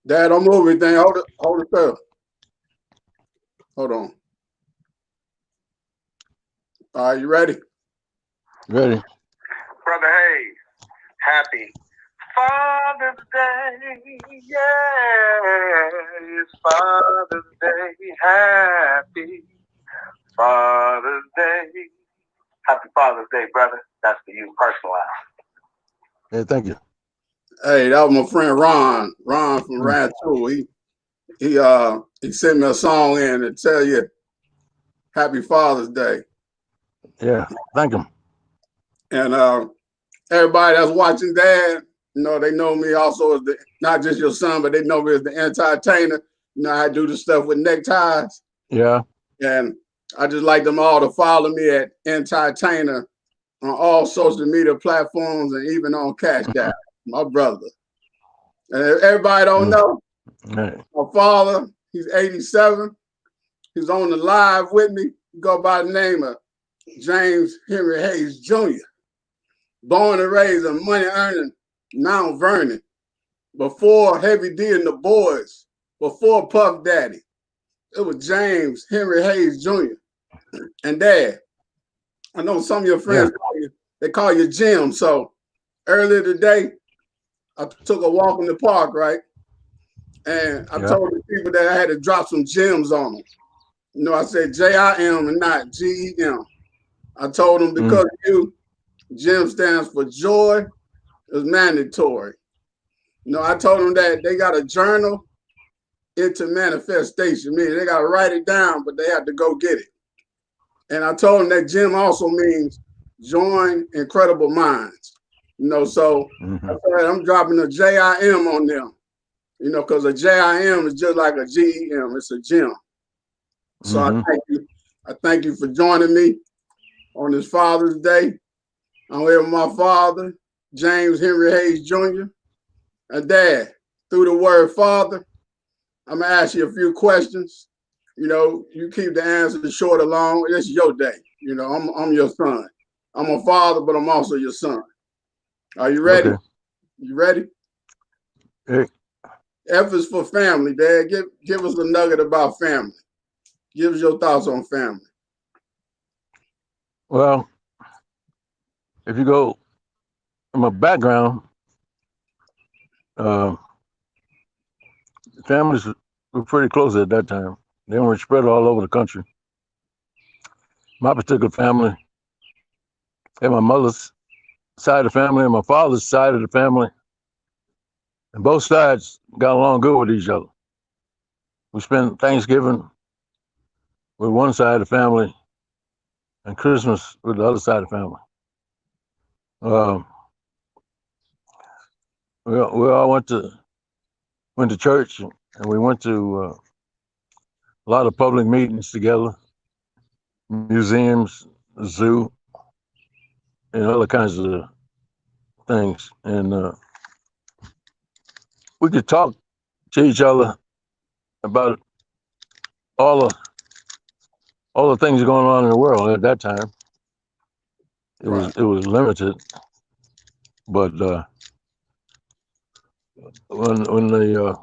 Dad, don't move anything. Hold it up. Hold on. All right, you ready? Ready. Brother Hayes, happy Father's Day. Yeah, it's Father's Day. Happy Father's Day. Happy Father's Day, brother. That's for you, personalized. Hey, thank you. Hey, that was my friend Ron. Ron from Rantoul. He sent me a song in to tell you Happy Father's Day. Yeah, thank him. And everybody that's watching, Dad, they know me also as not just your son, but they know me as the entertainer. I do the stuff with neckties. Yeah. And I just like them all to follow me at entertainer on all social media platforms and even on Cash App, my brother. And everybody don't know, Hey. my father, he's 87. He's on the live with me. He go by the name of James Henry Hayes Jr. Born and raised in money earning Mount Vernon. Before Heavy D and the Boys, before Puff Daddy, it was James Henry Hayes Jr. And Dad, I know some of your friends they call you Jim. So earlier today, I took a walk in the park, right? And I told the people that I had to drop some gems on them. I said J-I-M and not G-E-M. I told them because Jim stands for joy is mandatory. I told them that they got a journal into manifestation, meaning they got to write it down, but they have to go get it. And I told them that Jim also means join incredible minds. So I said I'm dropping a J-I-M on them. Because a J-I-M is just like a G-E-M. It's a gem. So I thank you. I thank you for joining me on this Father's Day. I'm here with my father, James Henry Hayes Jr. And Dad, through the word Father, I'm going to ask you a few questions. You keep the answers short or long. It's your day. I'm your son. I'm a father, but I'm also your son. Are you ready? Okay. You ready? Hey. F is for family, Dad. Give us a nugget about family. Give us your thoughts on family. Well, if you go in my background, families were pretty close at that time. They were spread all over the country. My particular family, and my mother's side of the family and my father's side of the family, and both sides got along good with each other. We spent Thanksgiving with one side of the family and Christmas with the other side of the family. We all went to church, and we went to a lot of public meetings together, museums, zoo, and other kinds of things. And we could talk to each other about all the things going on in the world at that time. It was limited, but when the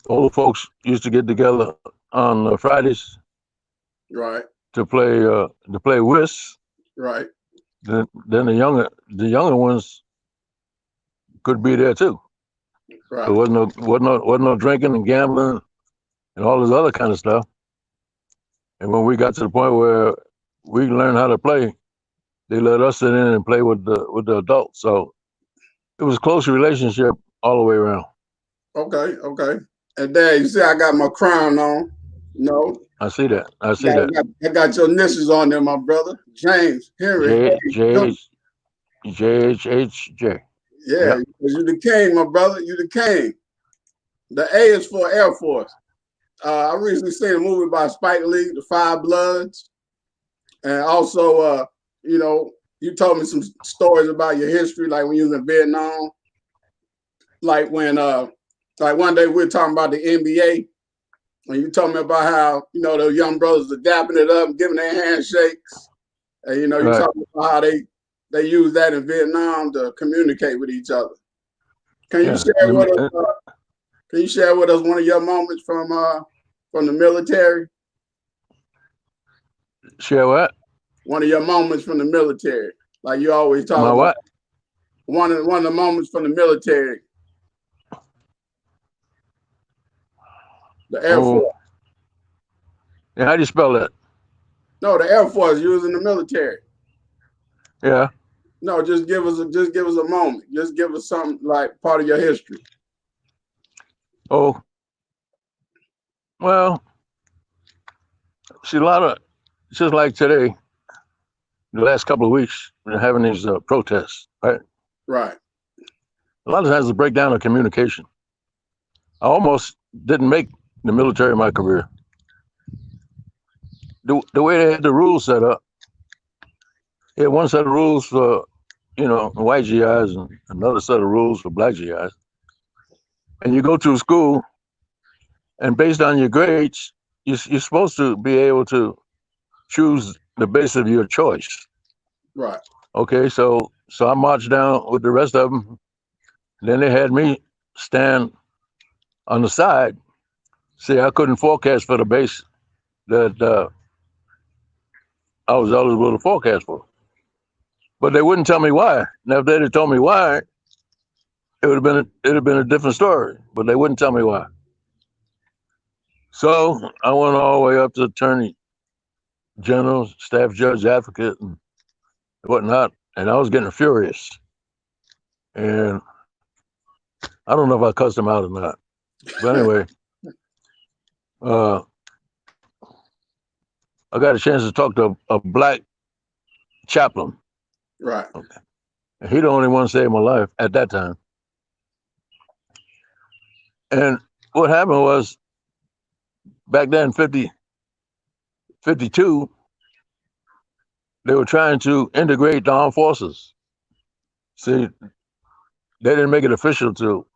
older folks used to get together on Fridays, right, to play whist, right, then the younger ones could be there too. Right. There wasn't no drinking and gambling and all this other kind of stuff. And when we got to the point where we learned how to play, they let us sit in and play with the adults. So it was a close relationship all the way around. Okay. And Dad, you see I got my crown on. No. I see that. I got your initials on there, my brother. James Henry. JHJ. Yeah, you the king, my brother. You the king. The A is for Air Force. I recently seen a movie by Spike Lee, The Five Bloods. And also, you told me some stories about your history, like when you was in Vietnam. Like when, like one day we were talking about the NBA, and you told me about how, those young brothers are dapping it up, giving their handshakes. And, you talking about how they use that in Vietnam to communicate with each other. Can you share with us Can you share with us one of your moments from the military? Share what? One of your moments from the military, like you always talk My about. what? One of the moments from the military. The Air Force. Yeah, how do you spell that? No, the Air Force. You was in the military. Yeah. No, just give us a moment. Just give us something like part of your history. Oh, well, see, a lot of, just like today, the last couple of weeks, we're having these protests, right? Right. A lot of times it's a breakdown of communication. I almost didn't make the military my career. The way they had the rules set up, they had one set of rules for, white GIs and another set of rules for black GIs. And you go to school, and based on your grades, you're supposed to be able to choose the base of your choice. Right. Okay, so I marched down with the rest of them. Then they had me stand on the side. See, I couldn't forecast for the base that I was eligible to forecast for. But they wouldn't tell me why. Now, if they'd have told me why, it'd have been a different story. But they wouldn't tell me why. So I went all the way up to attorney general, staff judge, advocate, and whatnot, and I was getting furious. And I don't know if I cussed him out or not. But anyway, I got a chance to talk to a black chaplain. Right. Okay. And he the only one saved my life at that time. And what happened was, back then, 52, they were trying to integrate the armed forces. See, they didn't make it official till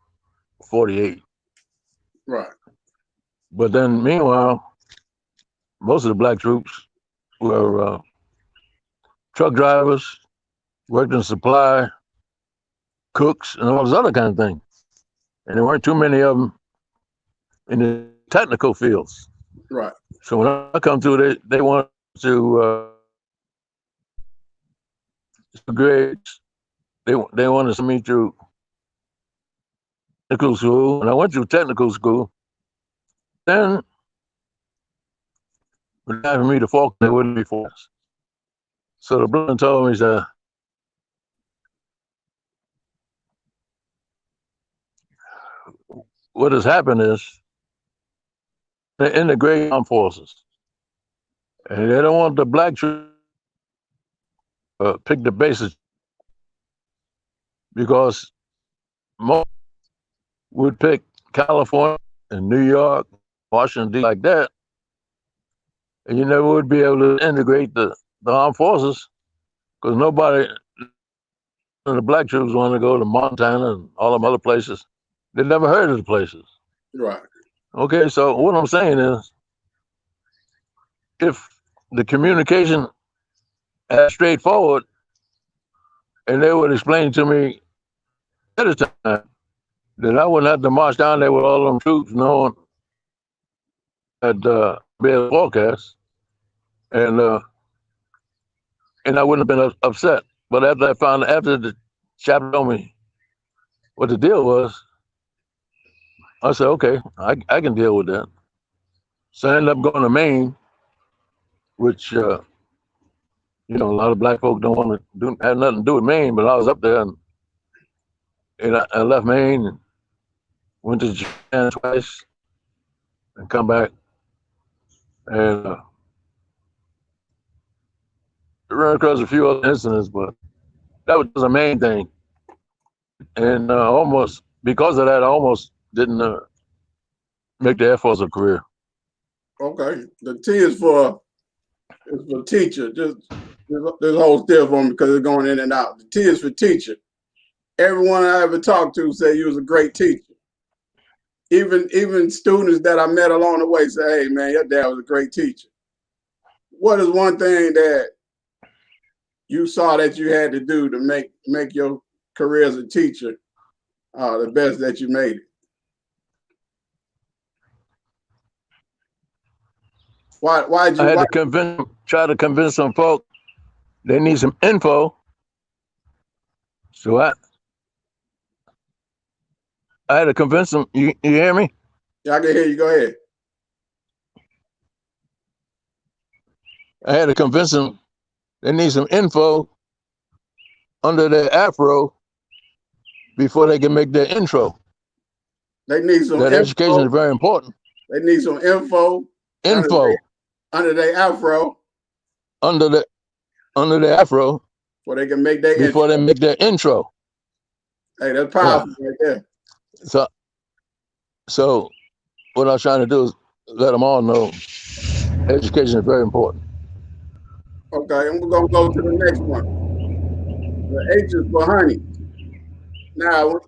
48. Right. But then, meanwhile, most of the black troops were truck drivers, worked in supply, cooks, and all this other kind of thing. And there weren't too many of them in the technical fields. Right. So when I come through, they want to grades. They wanted to send me through technical school, and I went through technical school. Then, when time for me to focus, they wouldn't be forced. So the brother told me, that what has happened is they integrate armed forces, and they don't want the black troops pick the bases because most would pick California and New York, Washington, D.C. like that, and you never would be able to integrate the armed forces because nobody, the black troops want to go to Montana and all them other places. They never heard of the places. Right. Okay, so what I'm saying is, if the communication is straightforward, and they would explain to me at a time that I wouldn't have to march down there with all them troops knowing that be able to forecast, and I wouldn't have been upset. But after the chaplain told me what the deal was, I said, okay, I can deal with that. So I ended up going to Maine, which a lot of black folk don't want to have nothing to do with Maine, but I was up there, and I left Maine and went to Japan twice and come back, and ran across a few other incidents, but that was the main thing. And almost because of that, I almost didn't make the Air Force a career. Okay. The T is for teacher. Just this whole still for me because it's going in and out. The T is for teacher. Everyone I ever talked to said you was a great teacher. Even students that I met along the way say, "Hey man, your dad was a great teacher." What is one thing that you saw that you had to do to make your career as a teacher the best that you made it? Why'd I you? had to try to convince some folk they need some info. So I had to convince them. You hear me? Yeah, I can hear you. Go ahead. I had to convince them they need some info under their afro before they can make their intro. They need some That education info. is very important. They need some info Info under their afro under the afro before they can make their before intro. they make their intro. Hey, that's Yeah. powerful right there. So what I was trying to do is let them all know education is very important. Okay, and we're gonna go to the next one. The H is for honey. Now, a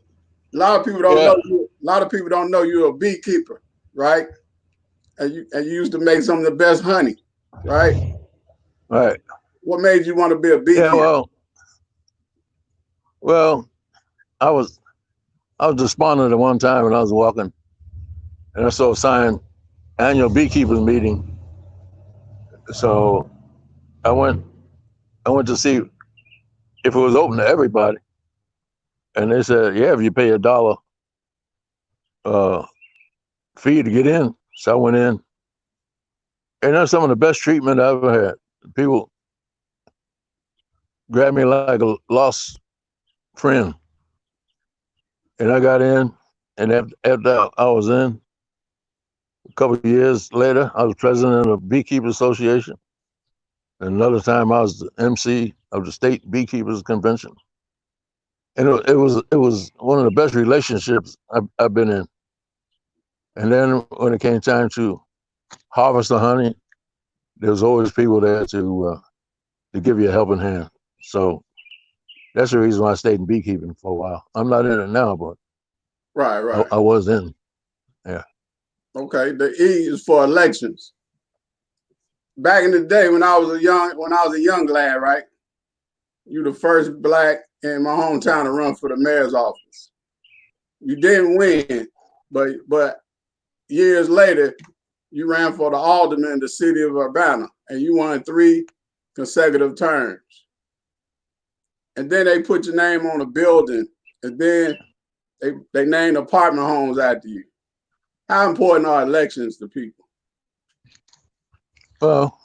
lot of people don't know you. A lot of people don't know you're a beekeeper, right? And you used to make some of the best honey, right? Right. What made you want to be a beekeeper? Yeah. Well, I was despondent at one time when I was walking, and I saw a sign, annual beekeepers meeting. So I went to see if it was open to everybody, and they said, yeah, if you pay $1 fee to get in. So I went in, and that's some of the best treatment I ever had. People grabbed me like a lost friend, and I got in, and after I was in, a couple of years later, I was president of the Beekeepers Association. Another time, I was the MC of the State Beekeepers Convention, and it was one of the best relationships I've been in. And then when it came time to harvest the honey, there was always people there to give you a helping hand. So that's the reason why I stayed in beekeeping for a while. I'm not in it now, but Right. I was in. Yeah. Okay. The E is for elections. Back in the day when I was a young lad, right? You the first black in my hometown to run for the mayor's office. You didn't win, but years later, you ran for the alderman in the city of Urbana, and you won 3 consecutive terms. And then they put your name on a building, and then they named apartment homes after you. How important are elections to people? Well,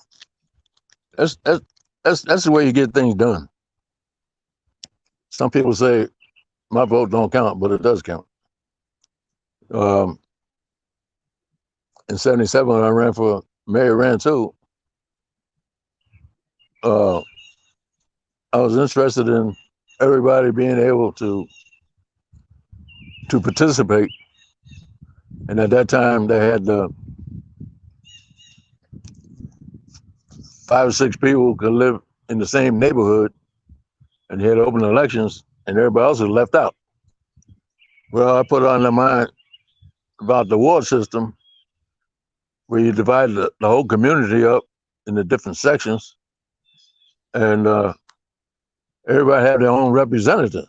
that's the way you get things done. Some people say my vote don't count, but it does count. In '77, when I ran for mayor, ran too. I was interested in everybody being able to participate, and at that time they had 5 or 6 people who could live in the same neighborhood, and they had open elections, and everybody else was left out. Well, I put on their mind about the ward system, where you divide the whole community up into different sections, and everybody had their own representative.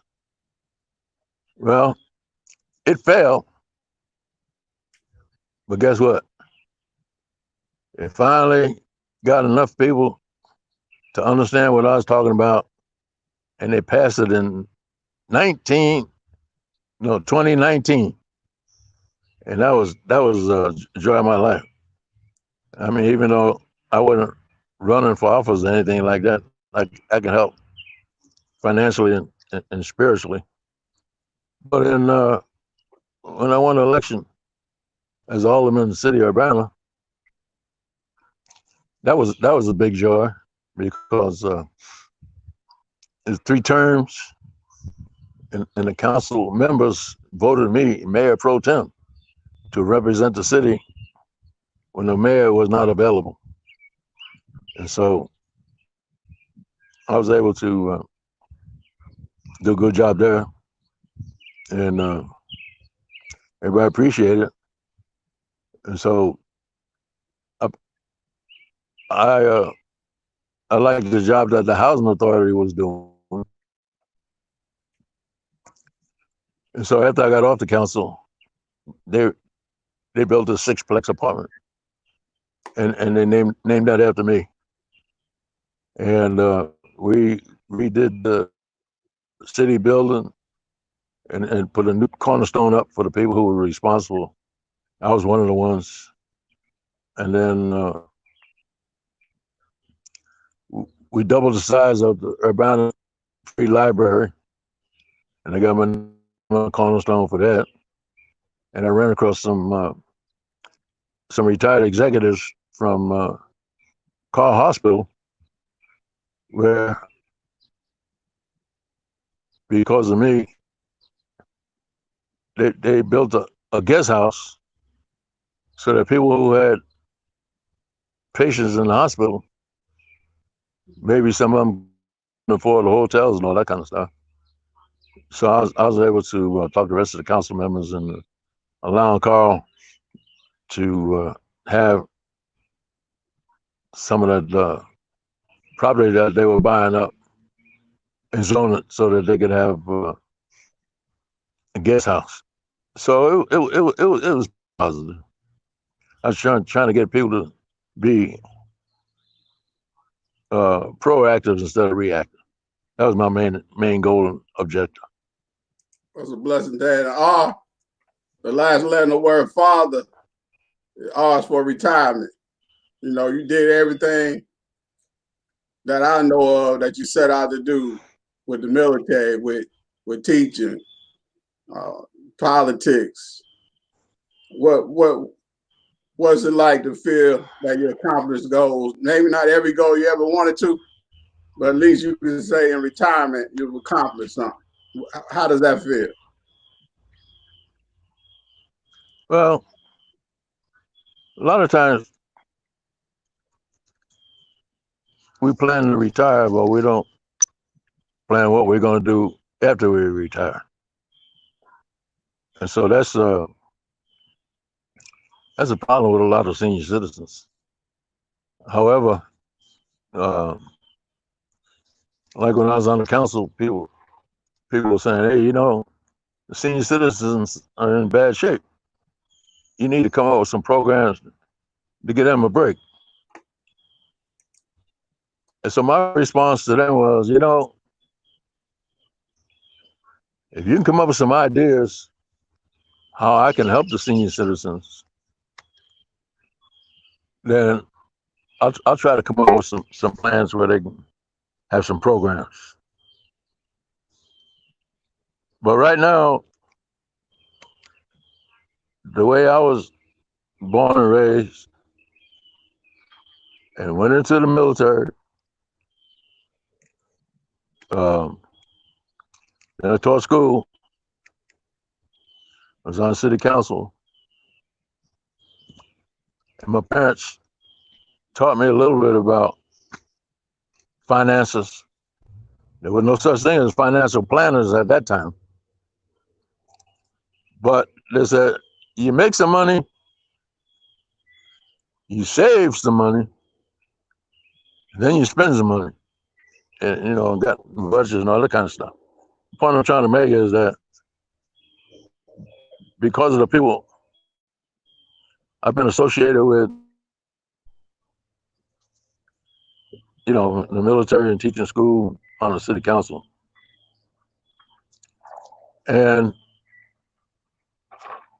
Well, it failed, but guess what? It finally got enough people to understand what I was talking about, and they passed it in 2019, and that was joy of my life. I mean, even though I wasn't running for office or anything like that, I can help financially and spiritually. But when I won the election as alderman in the city of Urbana, that was a big joy, because it's 3 terms, and the council members voted me mayor pro tem to represent the city when the mayor was not available. And so I was able to do a good job there, and everybody appreciated it. And so I liked the job that the housing authority was doing. And so after I got off the council, they built a 6-plex apartment, and they named that after me. And we redid the city building and put a new cornerstone up for the people who were responsible. I was one of the ones. And then we doubled the size of the Urbana Free Library, and I got my cornerstone for that. And I ran across some retired executives from Carl Hospital, where because of me, they built a guest house so that people who had patients in the hospital, maybe some of them couldn't afford the hotels and all that kind of stuff. So I was able to talk to the rest of the council members and allowing Carl to have some of that property that they were buying up and zone it so that they could have a guest house. So it was positive. I was trying to get people to be proactive instead of reactive. That was my main goal and objective. That's a blessing, Dad. R, the last letter in the word father, R is for retirement. You know, you did everything that I know of that you set out to do with the military, with teaching, politics. What's it like to feel that you accomplished goals? Maybe not every goal you ever wanted to, but at least you can say in retirement you've accomplished something. How does that feel? Well, a lot of times we plan to retire, but we don't plan what we're going to do after we retire. And so that's a problem with a lot of senior citizens. However, like when I was on the council, people were saying, hey, you know, the senior citizens are in bad shape. You need to come up with some programs to get them a break. And so my response to them was, you know, if you can come up with some ideas how I can help the senior citizens, then I'll try to come up with some plans where they can have some programs. But right now, the way I was born and raised and went into the military, and I taught school, I was on city council, and my parents taught me a little bit about finances. There was no such thing as financial planners at that time. But they said, you make some money, you save some money, then you spend some money. And, you know, got budgets and all that kind of stuff. The point I'm trying to make is that because of the people I've been associated with, you know, in the military and teaching school on the city council, and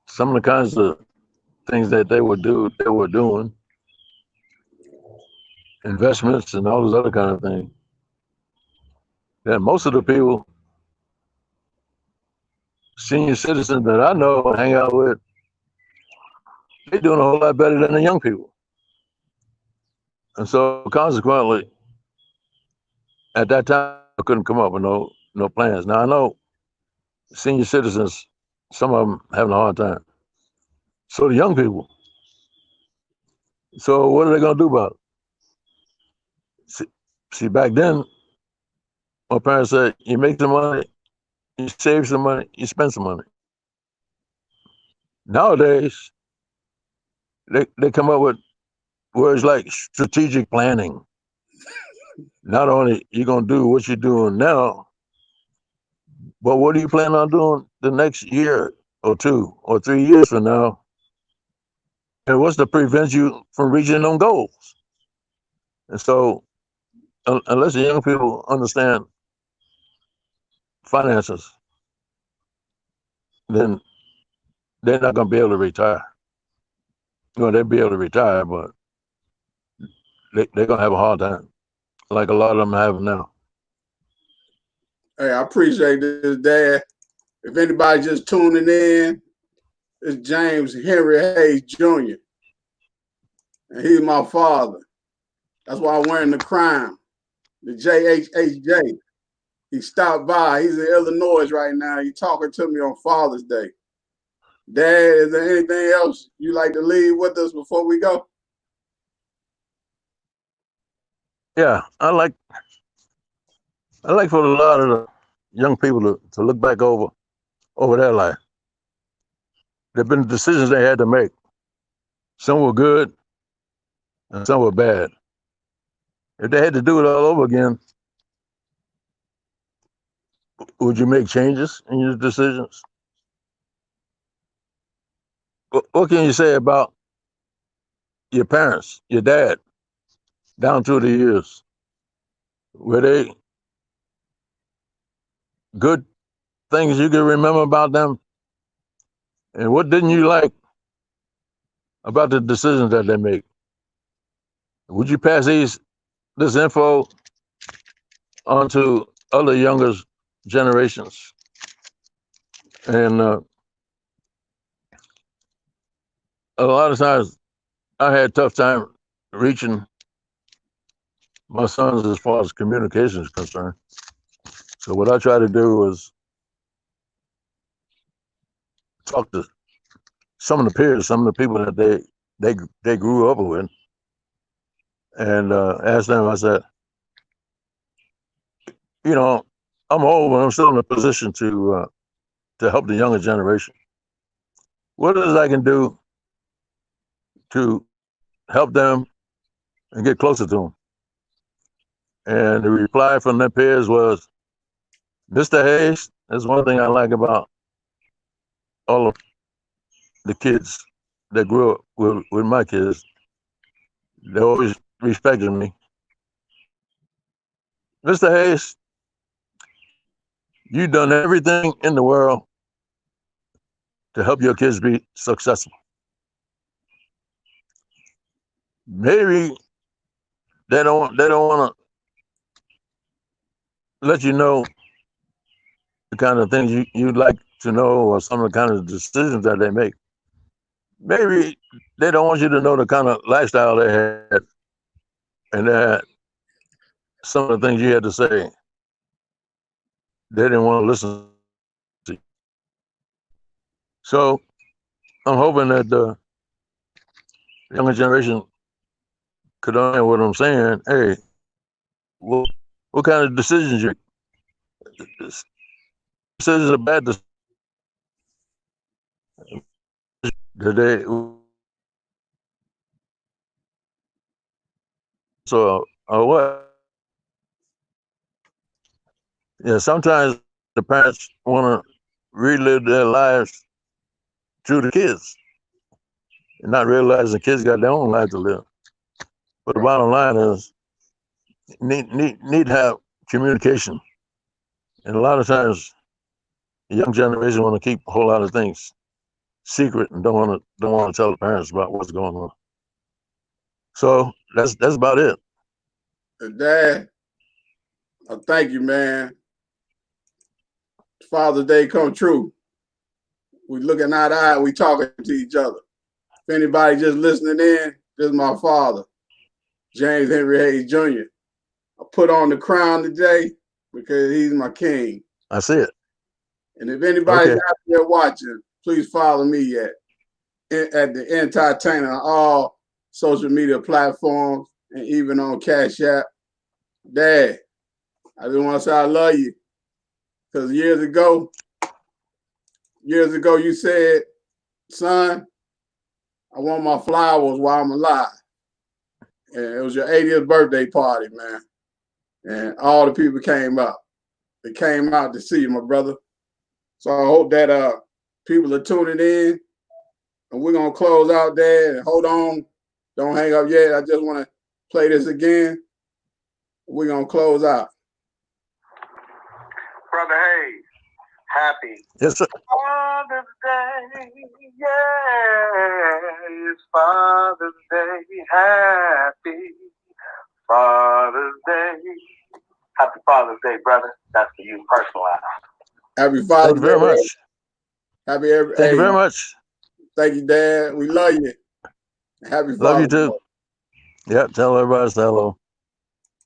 some of the kinds of things that they were doing, investments and all those other kind of things, that most of the people, senior citizens that I know and hang out with, they're doing a whole lot better than the young people. And so consequently, at that time, I couldn't come up with no plans. Now I know senior citizens, some of them having a hard time. So the young people. So what are they gonna do about it? See, back then, my parents said, you make some money, you save some money, you spend some money. Nowadays, they come up with words like strategic planning. Not only you gonna do what you're doing now, but what do you plan on doing the next year or 2 or 3 years from now And what's to prevent you from reaching them goals? And so, unless the young people understand finances, then they're not going to be able to retire. Well, they'll be able to retire, but they're going to have a hard time, like a lot of them have now. Hey, I appreciate this, Dad. If anybody just tuning in, it's James Henry Hayes Jr. And he's my father. That's why I'm wearing the crown, the JHHJ. He stopped by. He's in Illinois right now. He's talking to me on Father's Day. Dad, is there anything else you like to leave with us before we go? Yeah, I like for a lot of the young people to look back over their life. There've been decisions they had to make. Some were good and some were bad. If they had to do it all over again, would you make changes in your decisions? What can you say about your parents, your dad, down through the years? Were they good things you can remember about them? And what didn't you like about the decisions that they make? Would you pass this info on to other younger generations? And a lot of times I had a tough time reaching my sons as far as communication is concerned. So what I try to do is talk to some of the peers, some of the people that they grew up with, and ask them. I said, you know, I'm old, but I'm still in a position to help the younger generation. What is it I can do to help them and get closer to them? And the reply from their peers was, Mr. Hayes, that's one thing I like about all of the kids that grew up with my kids. They always respected me. Mr. Hayes, you've done everything in the world to help your kids be successful. Maybe they don't want to let you know the kind of things you'd like to know, or some of the kind of decisions that they make. Maybe they don't want you to know the kind of lifestyle they had, and that some of the things you had to say, they didn't want to listen to you. So I'm hoping that the younger generation could understand what I'm saying. Hey, what kind of decisions you make? Decisions are bad decisions. They so or what? Yeah, sometimes the parents want to relive their lives through the kids, and not realizing the kids got their own life to live. But the bottom line is, need to have communication, and a lot of times, the young generation want to keep a whole lot of things secret and don't want to tell the parents about what's going on. So that's about it. Dad, thank you, man. Father's Day come true. We looking eye to eye, we talking to each other. If anybody just listening in, this is my father, James Henry Hayes Jr. I put on the crown today because he's my king. I see it. And if anybody's out there watching, please follow me at the Entertainer on all social media platforms and even on Cash App. Dad, I just want to say I love you. Because years ago, you said, son, I want my flowers while I'm alive. And it was your 80th birthday party, man. And all the people came out. They came out to see you, my brother. So I hope that people are tuning in And we're going to close out there. And hold on. Don't hang up yet. I just want to play this again. We're going to close out. Brother Hayes, happy Yes, sir. Father's Day. Yeah, it's Father's Day. Happy Father's Day. Happy Father's Day, brother. That's for you, personalized. Happy Father's Thank you very Day. much. Happy every. Thank you very much. Thank you, Dad. We love you. Happy Father's Love you too. Day. Yeah, tell everybody hello.